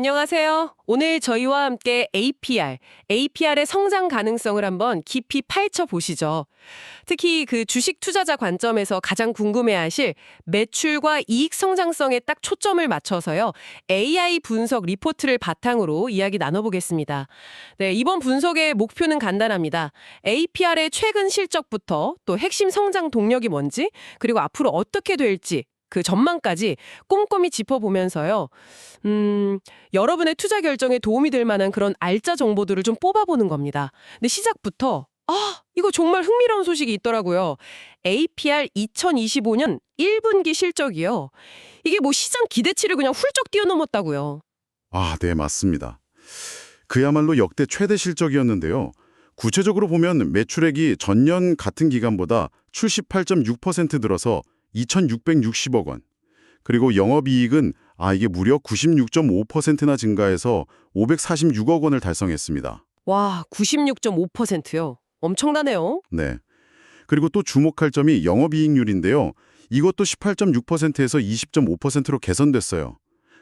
안녕하세요. 오늘 저희와 함께 APR의 성장 가능성을 한번 깊이 파헤쳐 보시죠. 특히 그 주식 투자자 관점에서 가장 궁금해하실 매출과 이익 성장성에 딱 초점을 맞춰서요. AI 분석 리포트를 바탕으로 이야기 나눠보겠습니다. 네, 이번 분석의 목표는 간단합니다. APR의 최근 실적부터 또 핵심 성장 동력이 뭔지, 그리고 앞으로 어떻게 될지 그 전망까지 꼼꼼히 짚어보면서요. 여러분의 투자 결정에 도움이 될 만한 그런 알짜 정보들을 좀 뽑아보는 겁니다. 근데 시작부터 이거 정말 흥미로운 소식이 있더라고요. APR 2025년 1분기 실적이요. 이게 뭐 시장 기대치를 그냥 훌쩍 뛰어넘었다고요. 네, 맞습니다. 그야말로 역대 최대 실적이었는데요. 구체적으로 보면 매출액이 전년 같은 기간보다 78.6% 늘어서 2,660억 원. 그리고 영업이익은 이게 무려 96.5%나 증가해서 546억 원을 달성했습니다. 와, 96.5%요. 엄청나네요. 네. 그리고 또 주목할 점이 영업이익률인데요. 이것도 18.6%에서 20.5%로 개선됐어요.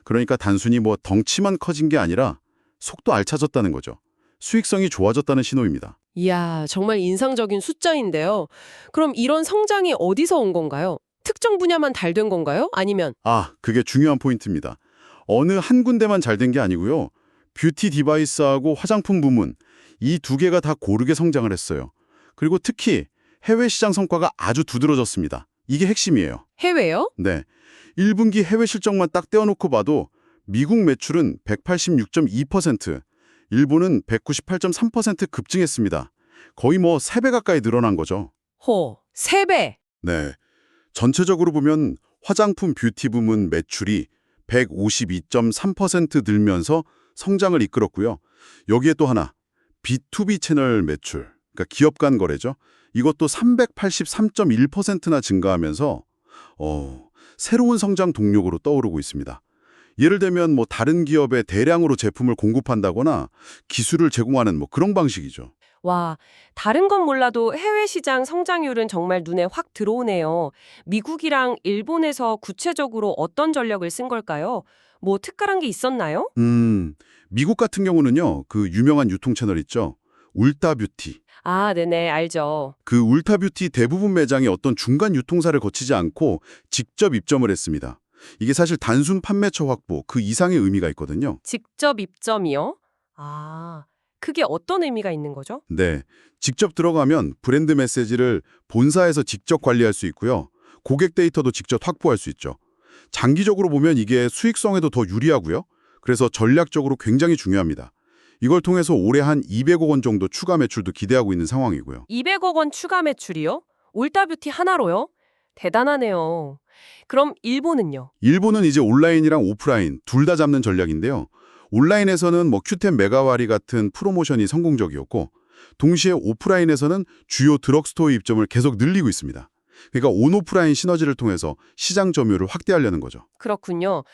그러니까 단순히 덩치만 커진 게 아니라 속도 알차졌다는 거죠. 수익성이 좋아졌다는 신호입니다. 이야, 정말 인상적인 숫자인데요. 그럼 이런 성장이 어디서 온 건가요? 특정 분야만 잘 된 건가요? 아니면 그게 중요한 포인트입니다. 어느 한 군데만 잘 된 게 아니고요. 뷰티 디바이스하고 화장품 부문, 이 두 개가 다 고르게 성장을 했어요. 그리고 특히 해외 시장 성과가 아주 두드러졌습니다. 이게 핵심이에요. 해외요? 네. 1분기 해외 실적만 딱 떼어놓고 봐도 미국 매출은 186.2%, 일본은 198.3% 급증했습니다. 거의 3배 가까이 늘어난 거죠. 3배. 네. 전체적으로 보면 화장품 뷰티 부문 매출이 152.3% 늘면서 성장을 이끌었고요. 여기에 또 하나, B2B 채널 매출, 그러니까 기업 간 거래죠. 이것도 383.1%나 증가하면서 새로운 성장 동력으로 떠오르고 있습니다. 예를 들면 다른 기업에 대량으로 제품을 공급한다거나 기술을 제공하는 그런 방식이죠. 와, 다른 건 몰라도 해외 시장 성장률은 정말 눈에 확 들어오네요. 미국이랑 일본에서 구체적으로 어떤 전략을 쓴 걸까요? 뭐 특별한 게 있었나요? 미국 같은 경우는요. 그 유명한 유통 채널 있죠. 울타뷰티. 아, 네네, 알죠. 그 울타뷰티 대부분 매장이 어떤 중간 유통사를 거치지 않고 직접 입점을 했습니다. 이게 사실 단순 판매처 확보 그 이상의 의미가 있거든요. 직접 입점이요? 아, 그게 어떤 의미가 있는 거죠? 네, 직접 들어가면 브랜드 메시지를 본사에서 직접 관리할 수 있고요. 고객 데이터도 직접 확보할 수 있죠. 장기적으로 보면 이게 수익성에도 더 유리하고요. 그래서 전략적으로 굉장히 중요합니다. 이걸 통해서 올해 한 200억 원 정도 추가 매출도 기대하고 있는 상황이고요. 200억 원 추가 매출이요? 울타뷰티 하나로요? 대단하네요. 그럼 일본은요? 일본은 이제 온라인이랑 오프라인 둘 다 잡는 전략인데요. 온라인에서는 큐템 메가와리 같은 프로모션이 성공적이었고 동시에 오프라인에서는 주요 드럭스토어 입점을 계속 늘리고 있습니다. 그러니까 온오프라인 시너지를 통해서 시장 점유율을 확대하려는 거죠. 그렇군요.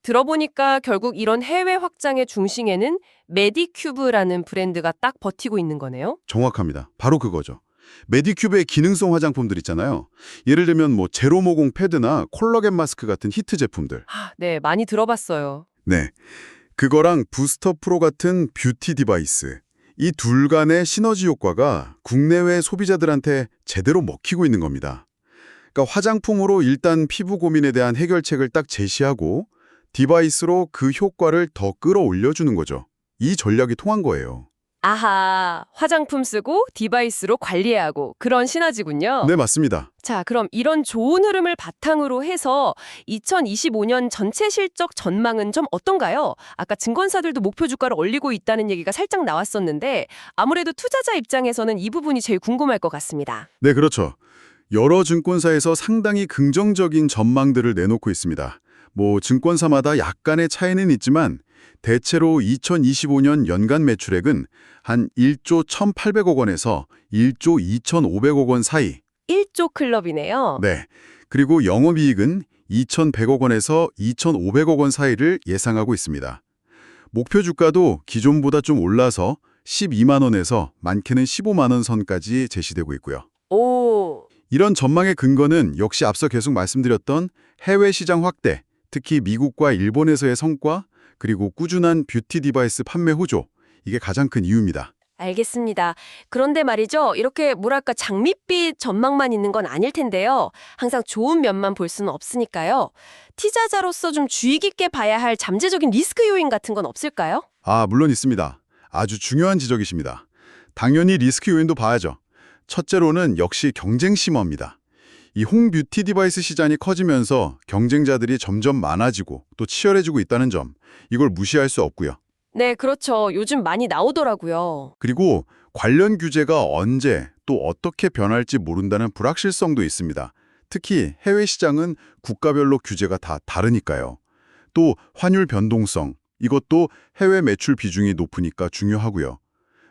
들어보니까 결국 이런 해외 확장의 중심에는 메디큐브라는 브랜드가 딱 버티고 있는 거네요? 정확합니다. 바로 그거죠. 메디큐브의 기능성 화장품들 있잖아요. 예를 들면 제로모공 패드나 콜라겐 마스크 같은 히트 제품들. 네, 많이 들어봤어요. 네. 그거랑 부스터 프로 같은 뷰티 디바이스. 이 둘 간의 시너지 효과가 국내외 소비자들한테 제대로 먹히고 있는 겁니다. 그러니까 화장품으로 일단 피부 고민에 대한 해결책을 딱 제시하고 디바이스로 그 효과를 더 끌어올려주는 거죠. 이 전략이 통한 거예요. 아하, 화장품 쓰고 디바이스로 관리해야 하고 그런 시너지군요. 네, 맞습니다. 자, 그럼 이런 좋은 흐름을 바탕으로 해서 2025년 전체 실적 전망은 좀 어떤가요? 아까 증권사들도 목표 주가를 올리고 있다는 얘기가 살짝 나왔었는데 아무래도 투자자 입장에서는 이 부분이 제일 궁금할 것 같습니다. 네, 그렇죠. 여러 증권사에서 상당히 긍정적인 전망들을 내놓고 있습니다. 증권사마다 약간의 차이는 있지만 대체로 2025년 연간 매출액은 한 1조 1,800억 원에서 1조 2,500억 원 사이. 1조 클럽이네요. 네. 그리고 영업이익은 2,100억 원에서 2,500억 원 사이를 예상하고 있습니다. 목표 주가도 기존보다 좀 올라서 12만 원에서 많게는 15만 원 선까지 제시되고 있고요. 오, 이런 전망의 근거는 역시 앞서 계속 말씀드렸던 해외 시장 확대, 특히 미국과 일본에서의 성과, 그리고 꾸준한 뷰티 디바이스 판매 호조, 이게 가장 큰 이유입니다. 알겠습니다. 그런데 말이죠. 이렇게 뭐랄까 장밋빛 전망만 있는 건 아닐 텐데요. 항상 좋은 면만 볼 수는 없으니까요. 투자자로서 좀 주의 깊게 봐야 할 잠재적인 리스크 요인 같은 건 없을까요? 물론 있습니다. 아주 중요한 지적이십니다. 당연히 리스크 요인도 봐야죠. 첫째로는 역시 경쟁 심화입니다. 이 홈뷰티 디바이스 시장이 커지면서 경쟁자들이 점점 많아지고 또 치열해지고 있다는 점, 이걸 무시할 수 없고요. 네, 그렇죠. 요즘 많이 나오더라고요. 그리고 관련 규제가 언제 또 어떻게 변할지 모른다는 불확실성도 있습니다. 특히 해외 시장은 국가별로 규제가 다 다르니까요. 또 환율 변동성, 이것도 해외 매출 비중이 높으니까 중요하고요.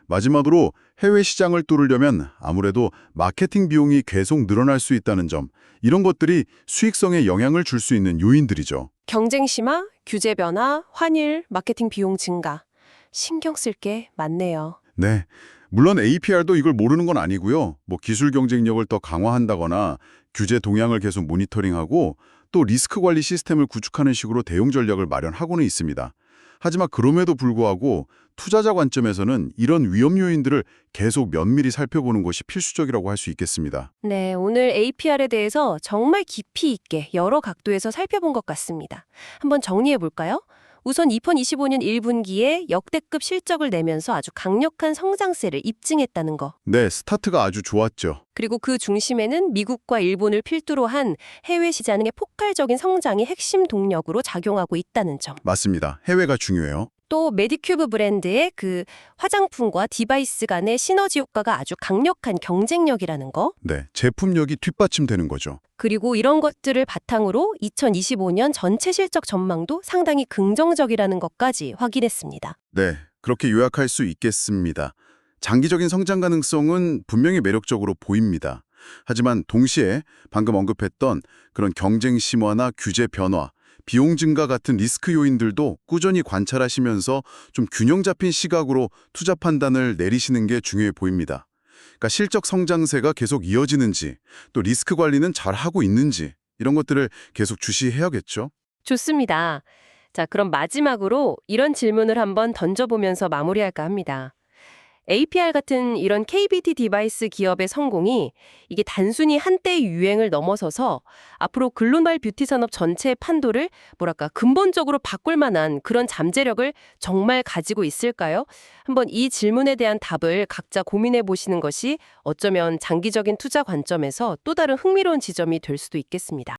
마지막으로 해외 시장을 뚫으려면 아무래도 마케팅 비용이 계속 늘어날 수 있다는 점, 이런 것들이 수익성에 영향을 줄 수 있는 요인들이죠. 경쟁 심화, 규제 변화, 환율, 마케팅 비용 증가. 신경 쓸 게 많네요. 네. 물론 APR도 이걸 모르는 건 아니고요. 기술 경쟁력을 더 강화한다거나 규제 동향을 계속 모니터링하고 또 리스크 관리 시스템을 구축하는 식으로 대응 전략을 마련하고는 있습니다. 하지만 그럼에도 불구하고 투자자 관점에서는 이런 위험 요인들을 계속 면밀히 살펴보는 것이 필수적이라고 할 수 있겠습니다. 네, 오늘 APR에 대해서 정말 깊이 있게 여러 각도에서 살펴본 것 같습니다. 한번 정리해 볼까요? 우선 2025년 1분기에 역대급 실적을 내면서 아주 강력한 성장세를 입증했다는 거. 네, 스타트가 아주 좋았죠. 그리고 그 중심에는 미국과 일본을 필두로 한 해외 시장의 폭발적인 성장이 핵심 동력으로 작용하고 있다는 점. 맞습니다. 해외가 중요해요. 또 메디큐브 브랜드의 그 화장품과 디바이스 간의 시너지 효과가 아주 강력한 경쟁력이라는 거. 네, 제품력이 뒷받침되는 거죠. 그리고 이런 것들을 바탕으로 2025년 전체 실적 전망도 상당히 긍정적이라는 것까지 확인했습니다. 네, 그렇게 요약할 수 있겠습니다. 장기적인 성장 가능성은 분명히 매력적으로 보입니다. 하지만 동시에 방금 언급했던 그런 경쟁 심화나 규제 변화, 비용 증가 같은 리스크 요인들도 꾸준히 관찰하시면서 좀 균형 잡힌 시각으로 투자 판단을 내리시는 게 중요해 보입니다. 그러니까 실적 성장세가 계속 이어지는지, 또 리스크 관리는 잘 하고 있는지, 이런 것들을 계속 주시해야겠죠. 좋습니다. 자, 그럼 마지막으로 이런 질문을 한번 던져보면서 마무리할까 합니다. APR 같은 이런 KBT 디바이스 기업의 성공이 이게 단순히 한때의 유행을 넘어서서 앞으로 글로벌 뷰티 산업 전체의 판도를 근본적으로 바꿀 만한 그런 잠재력을 정말 가지고 있을까요? 한번 이 질문에 대한 답을 각자 고민해 보시는 것이 어쩌면 장기적인 투자 관점에서 또 다른 흥미로운 지점이 될 수도 있겠습니다.